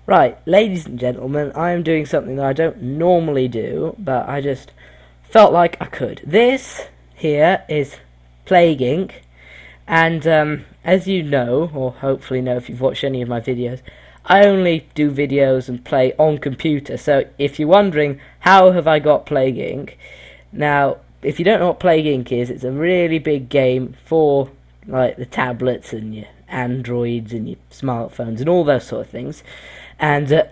Right, ladies and gentlemen, I am doing something that I don't normally do, but I just felt like I could. This here is Plague Inc. And as you know, or hopefully know if you've watched any of my videos, I only do videos and play on computer. So if you're wondering, how have I got Plague Inc? Now, if you don't know what Plague Inc is, it's a really big game for like the tablets and your Androids and your smartphones and all those sort of things. And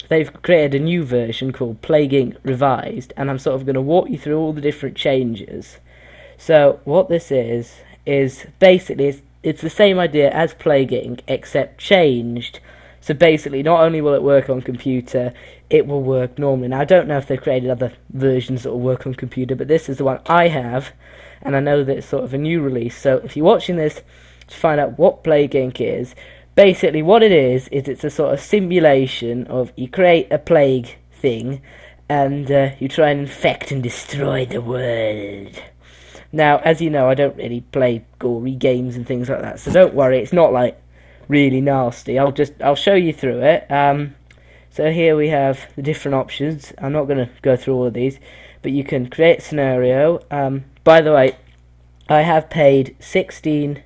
they've created a new version called Plague Inc Revised, and I'm sort of going to walk you through all the different changes. So what this is basically it's the same idea as Plague Inc except changed. So basically, not only will it work on computer, it will work normally. Now I don't know if they've created other versions that will work on computer, but this is the one I have, and I know that it's sort of a new release. So if you're watching this to find out what Plague Inc is, basically what it is it's a sort of simulation of you create a plague thing, and you try and infect and destroy the world. Now, as you know, I don't really play gory games and things like that, so don't worry, it's not like really nasty. I'll show you through it. So here we have the different options. I'm not going to go through all of these, but you can create a scenario. By the way, I have paid $16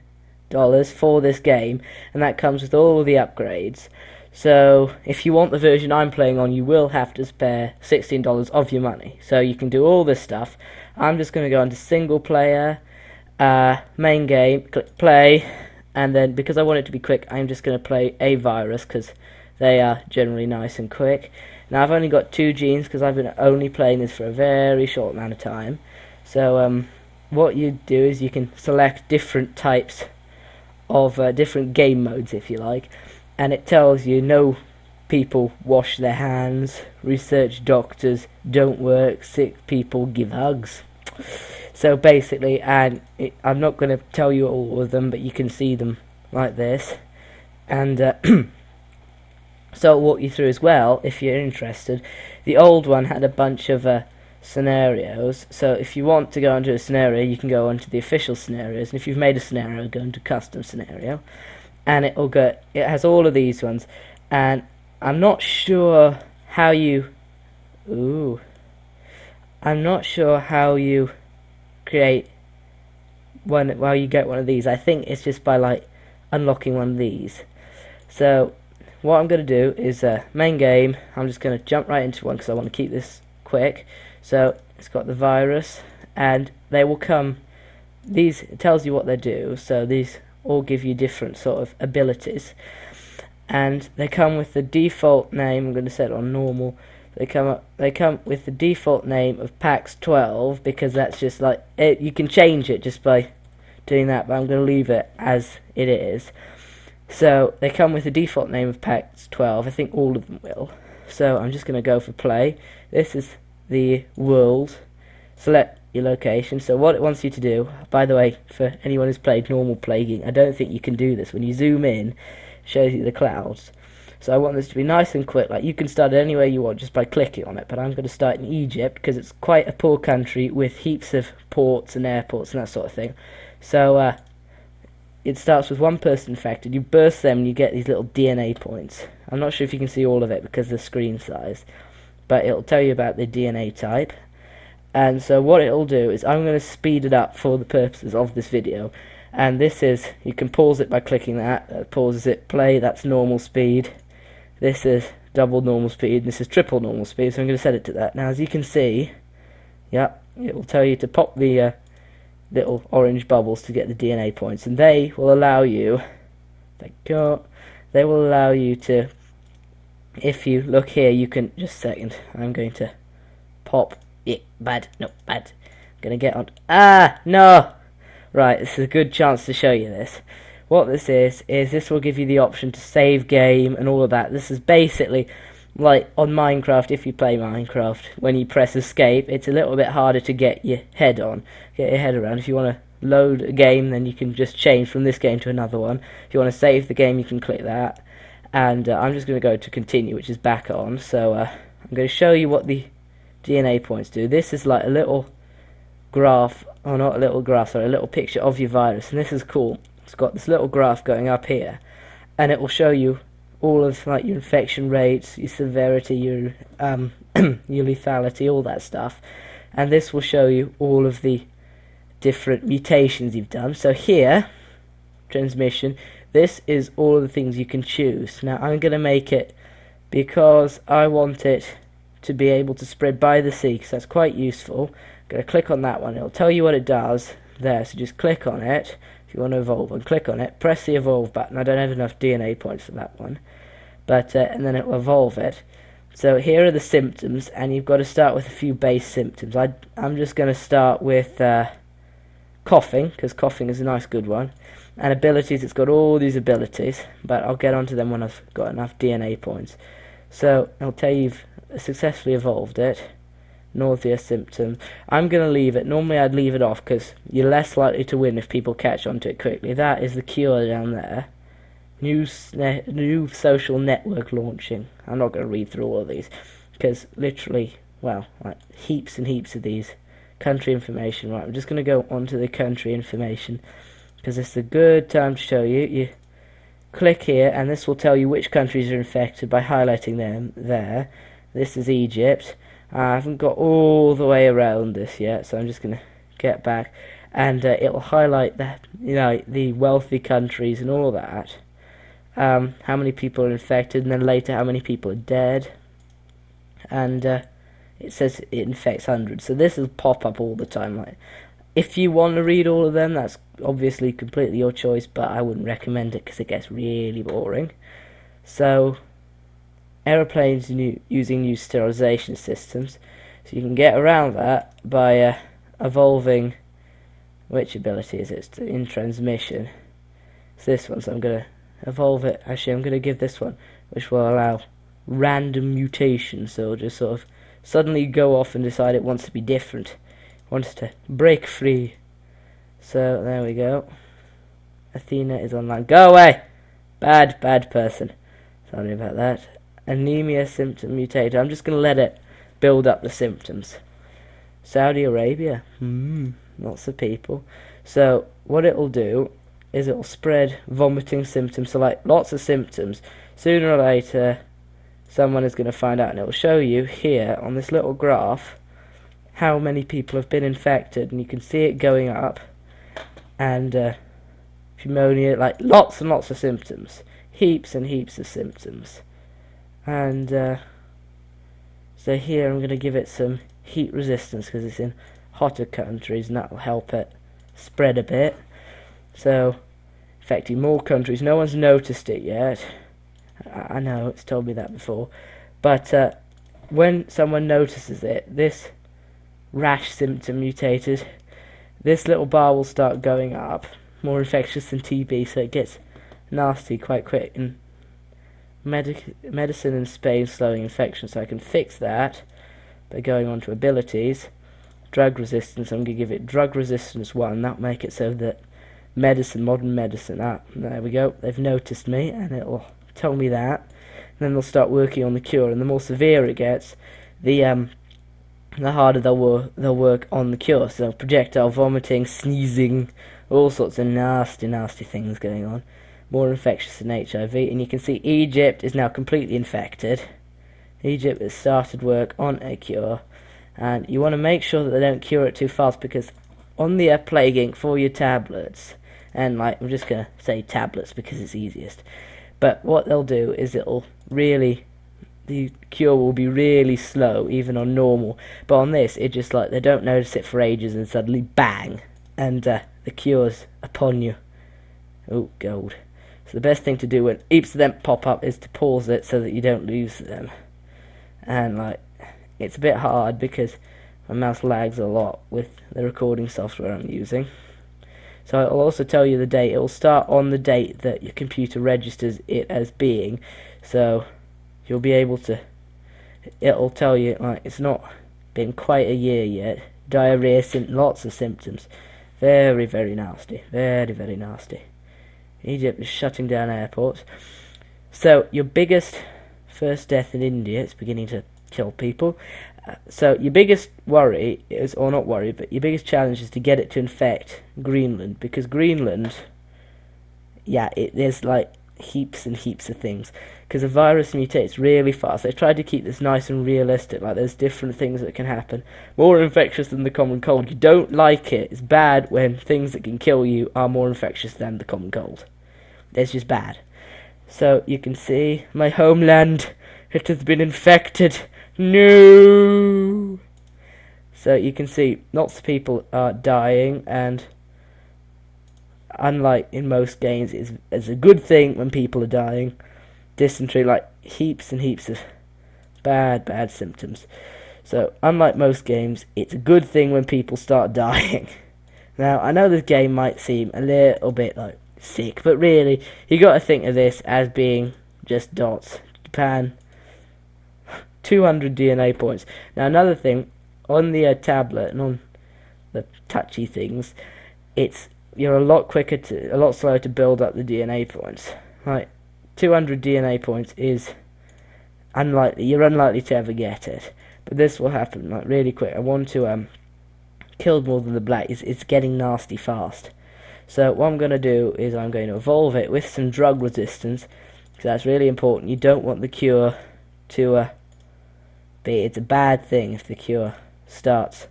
for this game, and that comes with all the upgrades. So if you want the version I'm playing on, you will have to spare $16 of your money. So you can do all this stuff. I'm just going to go into single player, main game, click play, and then because I want it to be quick, I'm just going to play a virus because they are generally nice and quick. Now I've only got 2 genes because I've been only playing this for a very short amount of time. So what you do is you can select different types of different game modes, if you like, and it tells you no people wash their hands, research doctors don't work, sick people give hugs. So basically, and I'm not going to tell you all of them, but you can see them like this, and so I'll walk you through as well if you're interested. The old one had a bunch of scenarios, so if you want to go into a scenario, you can go onto the official scenarios, and if you've made a scenario, go into custom scenario, and it has all of these ones. And I'm not sure how you create one while you get one of these. I think it's just by like unlocking one of these. So what I'm going to do is main game. I'm just going to jump right into one because I want to keep this quick. So it's got the virus, and they will come. These, it tells you what they do. So these all give you different sort of abilities, and they come with the default name. I'm going to set it on normal. They come with the default name of PAX 12 because that's just like it. You can change it just by doing that, but I'm going to leave it as it is. So they come with the default name of PAX 12. I think all of them will. So I'm just going to go for play. This is the world. Select your location. So what it wants you to do, by the way, for anyone who's played normal plaguing, I don't think you can do this. When you zoom in, it shows you the clouds. So I want this to be nice and quick. Like, you can start it anywhere you want just by clicking on it, but I'm going to start in Egypt because it's quite a poor country with heaps of ports and airports and that sort of thing. So it starts with one person infected. You burst them and you get these little DNA points. I'm not sure if you can see all of it because of the screen size, but it'll tell you about the DNA type. And so what it'll do is I'm going to speed it up for the purposes of this video. And this is, you can pause it by clicking that. That pauses it. Play, that's normal speed. This is double normal speed. This is triple normal speed. So I'm going to set it to that. Now as you can see, it will tell you to pop the little orange bubbles to get the DNA points. And they will allow you, they will allow you to, if you look here, you can, just a second, I'm going to pop. Bad. I'm gonna get on. No! Right, this is a good chance to show you this. What this is this will give you the option to save game and all of that. This is basically like on Minecraft. If you play Minecraft, when you press escape, it's a little bit harder to get your head around. If you want to load a game, then you can just change from this game to another one. If you want to save the game, you can click that. And I'm just going to go to continue, which is back on. So I'm going to show you what the DNA points do. This is like a little graph, or not a little graph, sorry, a little picture of your virus, and this is cool. It's got this little graph going up here, and it will show you all of like your infection rates, your severity, your your lethality, all that stuff. And this will show you all of the different mutations you've done. So here, transmission, this is all of the things you can choose. Now I'm going to make it, because I want it to be able to spread by the sea, because that's quite useful. I'm going to click on that one. It'll tell you what it does there, so just click on it. If you want to evolve one, click on it, press the evolve button. I don't have enough DNA points for that one, but and then it will evolve it. So here are the symptoms, and you've got to start with a few base symptoms. I'm just going to start with coughing, because coughing is a nice good one. And abilities, it's got all these abilities, but I'll get onto them when I've got enough DNA points. So I'll tell you you've successfully evolved it. Nausea symptom. I'm going to leave it. Normally I'd leave it off because you're less likely to win if people catch onto it quickly. That is the cure down there. New social network launching. I'm not going to read through all of these because literally, well, like heaps and heaps of these. Country information. Right, I'm just going to go onto the country information because it's a good time to show you. You click here and this will tell you which countries are infected by highlighting them there. This is Egypt. I haven't got all the way around this yet, so I'm just going to get back, and it will highlight that, you know, the wealthy countries and all that, how many people are infected, and then later how many people are dead, and it says it infects hundreds, so this will pop up all the time. Like, if you want to read all of them, that's obviously completely your choice, but I wouldn't recommend it because it gets really boring. So aeroplanes using new sterilization systems, so you can get around that by evolving, which ability is it, in transmission. It's this one, so I'm going to evolve it. Actually, I'm going to give this one, which will allow random mutation, so it'll just sort of suddenly go off and decide it wants to be different, wants to break free. So there we go. Athena is online. Go away! Bad person. Sorry about that. Anemia symptom mutated. I'm just going to let it build up the symptoms. Saudi Arabia. Lots of people. So what it will do is it will spread vomiting symptoms. So like lots of symptoms. Sooner or later someone is going to find out, and it will show you here on this little graph how many people have been infected, and you can see it going up. And pneumonia, like lots and lots of symptoms. Heaps and heaps of symptoms. And so here I'm going to give it some heat resistance because it's in hotter countries, and that will help it spread a bit. So affecting more countries. No one's noticed it yet. I know, it's told me that before. But when someone notices it, this rash symptom mutated, this little bar will start going up. More infectious than TB, so it gets nasty quite quick. And medicine in Spain slowing infection, so I can fix that by going on to abilities. Drug resistance, I'm going to give it drug resistance 1. That'll make it so that modern medicine, there we go, they've noticed me, and it'll tell me that. And then they'll start working on the cure, and the more severe it gets, the harder they'll work on the cure. So projectile vomiting, sneezing, all sorts of nasty things going on. More infectious than HIV, and you can see Egypt is now completely infected. Egypt has started work on a cure, and you want to make sure that they don't cure it too fast, because on the Plague Inc. for your tablets, and like I'm just going to say tablets because it's easiest, but what they'll do is the cure will be really slow, even on normal, but on this, it just like, they don't notice it for ages, and suddenly bang, and the cure's upon you. Oh, gold. So the best thing to do when heaps of them pop up is to pause it so that you don't lose them. And like, it's a bit hard because my mouse lags a lot with the recording software I'm using. So it'll also tell you the date. It will start on the date that your computer registers it as being. So you'll be able to, it'll tell you like it's not been quite a year yet. Diarrhea, lots of symptoms. Very, very nasty. Very, very nasty. Egypt is shutting down airports. So your biggest first death in India, it's beginning to kill people. So your biggest worry is, or not worry, but your biggest challenge is to get it to infect Greenland, because Greenland, yeah, there's like heaps and heaps of things, because a virus mutates really fast. They tried to keep this nice and realistic, like there's different things that can happen. More infectious than the common cold. You don't like it. It's bad when things that can kill you are more infectious than the common cold. It's just bad. So you can see my homeland, it has been infected. No! So you can see lots of people are dying, and unlike in most games, it's a good thing when people are dying. Dysentery, like heaps and heaps of bad symptoms. So unlike most games, it's a good thing when people start dying. Now I know this game might seem a little bit like sick, but really you got to think of this as being just dots. Japan, 200 DNA points. Now another thing, on the tablet and on the touchy things, you're a lot slower to build up the DNA points. Right, 200 DNA points is unlikely. You're unlikely to ever get it, but this will happen like really quick. I want to kill more than the black. It's getting nasty fast. So what I'm going to do is I'm going to evolve it with some drug resistance, because that's really important. You don't want the cure to be. It's a bad thing if the cure starts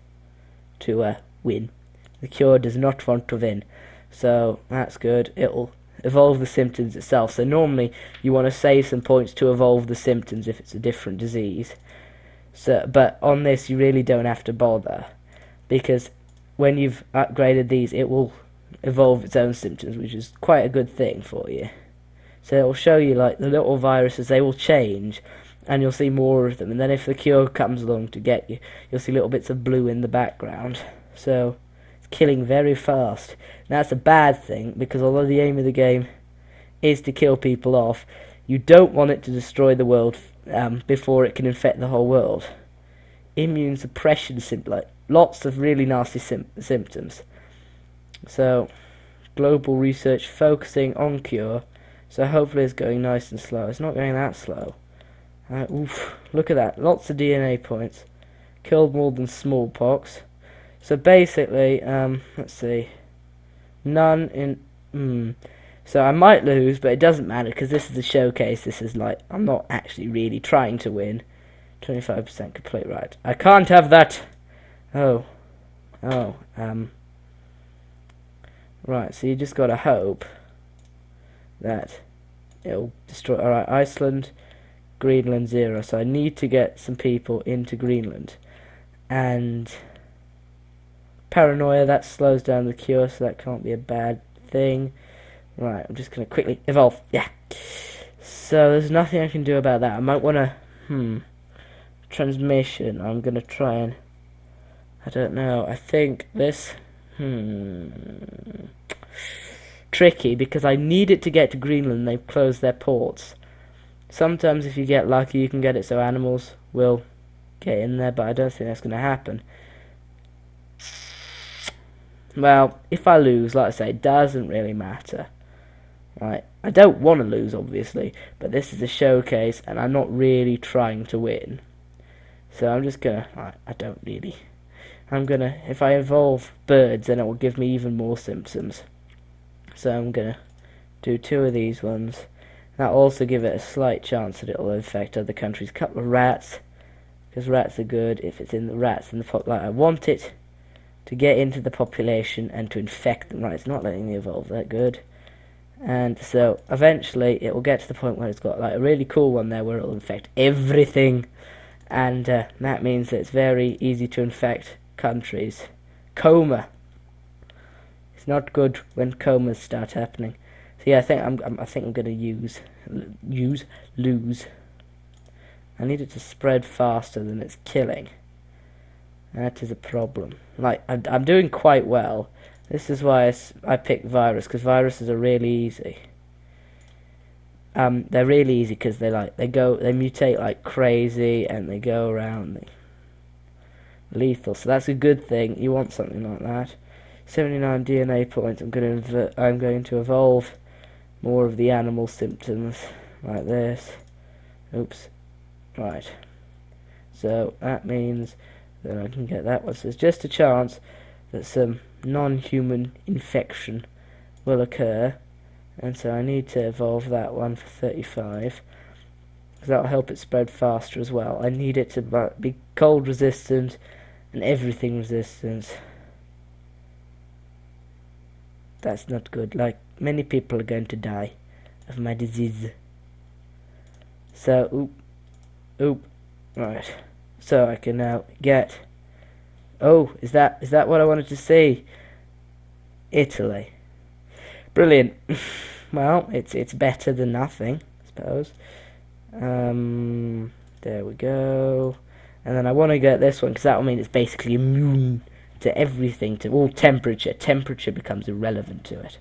to win. The cure does not want to win. So that's good. It'll evolve the symptoms itself. So normally you want to save some points to evolve the symptoms if it's a different disease. So, but on this you really don't have to bother, because when you've upgraded these, it will evolve its own symptoms, which is quite a good thing for you. So it will show you like the little viruses, they will change, and you'll see more of them. And then if the cure comes along to get you, you'll see little bits of blue in the background. So it's killing very fast. Now that's a bad thing, because although the aim of the game is to kill people off, you don't want it to destroy the world before it can infect the whole world. Immune suppression, like lots of really nasty symptoms. So global research focusing on cure. So hopefully it's going nice and slow. It's not going that slow. Oof, look at that. Lots of DNA points. Killed more than smallpox. So basically, let's see. None in... So I might lose, but it doesn't matter, because this is a showcase. This is like, I'm not actually really trying to win. 25% complete, right. I can't have that. Right, so you just gotta hope that it'll destroy. Alright, Iceland, Greenland 0. So I need to get some people into Greenland. And paranoia, that slows down the cure, so that can't be a bad thing. Right, I'm just gonna quickly evolve. Yeah. So there's nothing I can do about that. I might wanna transmission. I'm gonna try and, I don't know, I think this tricky, because I need it to get to Greenland. They've closed their ports. Sometimes if you get lucky you can get it so animals will get in there, but I don't think that's going to happen. Well, if I lose, like I say, it doesn't really matter. Right, I don't want to lose, obviously, but this is a showcase and I'm not really trying to win. So I'm just gonna, if I evolve birds, then it will give me even more symptoms. So I'm gonna do 2 of these ones. That'll also give it a slight chance that it'll infect other countries. Couple of rats, because rats are good. If it's in the rats in the I want it to get into the population and to infect them. Right, it's not letting me evolve that good. And so eventually it will get to the point where it's got like a really cool one there where it'll infect everything. And that means that it's very easy to infect countries. Coma. It's not good when comas start happening. So yeah, I think I'm gonna lose. I need it to spread faster than it's killing. That is a problem. Like I'm doing quite well. This is why I picked virus, because viruses are really easy. They're really easy because they mutate like crazy and they go around lethal. So that's a good thing. You want something like that. 79 DNA points. I'm going to evolve more of the animal symptoms like this. Oops. Right. So that means that I can get that one. So there's just a chance that some non-human infection will occur. And so I need to evolve that one for 35. Because that'll help it spread faster as well. I need it to be cold resistant and everything resistant. That's not good. Like, many people are going to die of my disease. So, oop. Right. So I can now get... Oh, is that what I wanted to see? Italy. Brilliant. Well, it's better than nothing, I suppose. There we go. And then I want to get this one, because that will mean it's basically immune to everything, to all temperature. Temperature becomes irrelevant to it.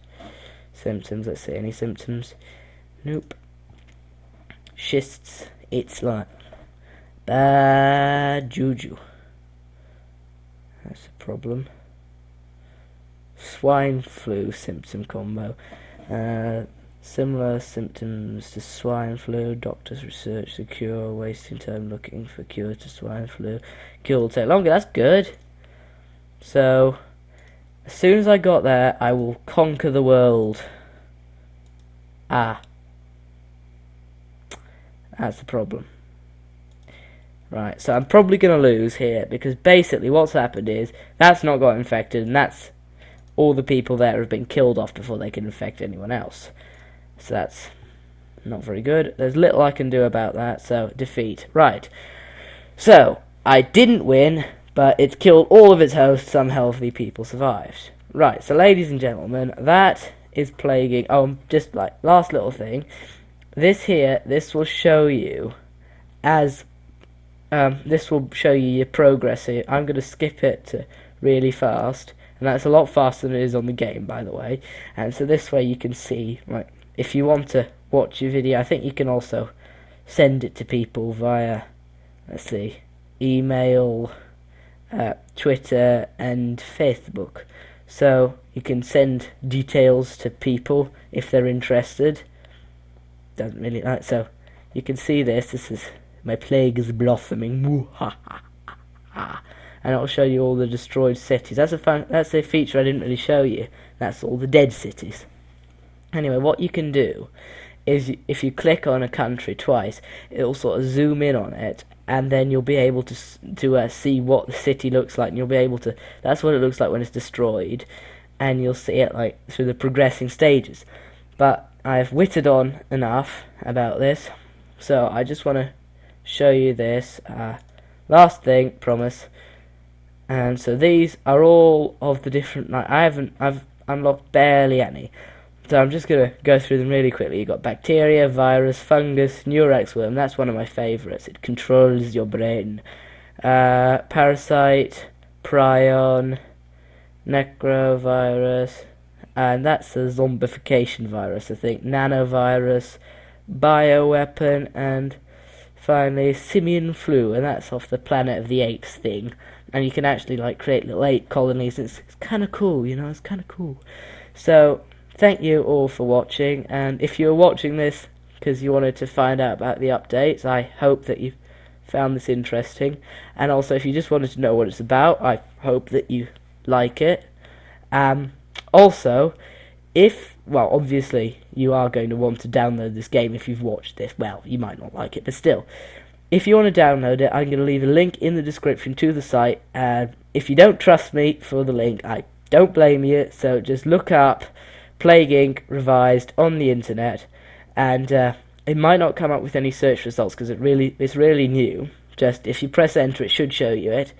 Symptoms, let's see, any symptoms? Nope. Schists, it's like bad juju. That's a problem. Swine flu symptom combo. Similar symptoms to swine flu. Doctors research the cure, wasting time looking for cure to swine flu. Cure will take longer. That's good. So, as soon as I got there, I will conquer the world. That's the problem. Right, so I'm probably going to lose here, because basically what's happened is, that's not got infected, and that's all the people there have been killed off before they can infect anyone else. So that's not very good. There's little I can do about that, so defeat. Right, so I didn't win, but it's killed all of its hosts. Some healthy people survived. Right, so ladies and gentlemen, that is plaguing... Oh, just like, last little thing. This will show you as... this will show you your progress here. I'm going to skip it to really fast, and that's a lot faster than it is on the game, by the way. And so this way you can see, like, if you want to watch your video, I think you can also send it to people via, let's see, email, Twitter, and Facebook. So you can send details to people if they're interested. Doesn't really like, so you can see this. This is my plague is blossoming. And it'll show you all the destroyed cities. That's a feature I didn't really show you. That's all the dead cities. Anyway, what you can do is if you click on a country twice, it'll sort of zoom in on it, and then you'll be able to see what the city looks like, and you'll be able to... That's what it looks like when it's destroyed, and you'll see it like through the progressing stages. But I've whittled on enough about this, so I just want to show you this last thing, promise. And so these are all of the different... I've unlocked barely any. So I'm just going to go through them really quickly. You've got bacteria, virus, fungus, Murex worm. That's one of my favourites. It controls your brain. Parasite, prion, necrovirus, and that's a zombification virus, I think. Nanovirus, bioweapon, and finally simian flu, and that's off the Planet of the Apes thing. And you can actually like create little ape colonies. It's kind of cool, you know. It's kind of cool. So thank you all for watching, and if you're watching this because you wanted to find out about the updates, I hope that you found this interesting. And also, if you just wanted to know what it's about, I hope that you like it. Also, well, obviously you are going to want to download this game if you've watched this. Well, you might not like it, but still, if you want to download it, I'm going to leave a link in the description to the site. And if you don't trust me for the link, I don't blame you. So just look up Plague Inc. Revised on the internet, and it might not come up with any search results because it's really new. Just if you press enter, it should show you it.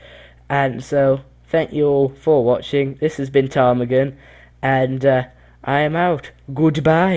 And so thank you all for watching. This has been Ptarmigan, and I am out. Goodbye.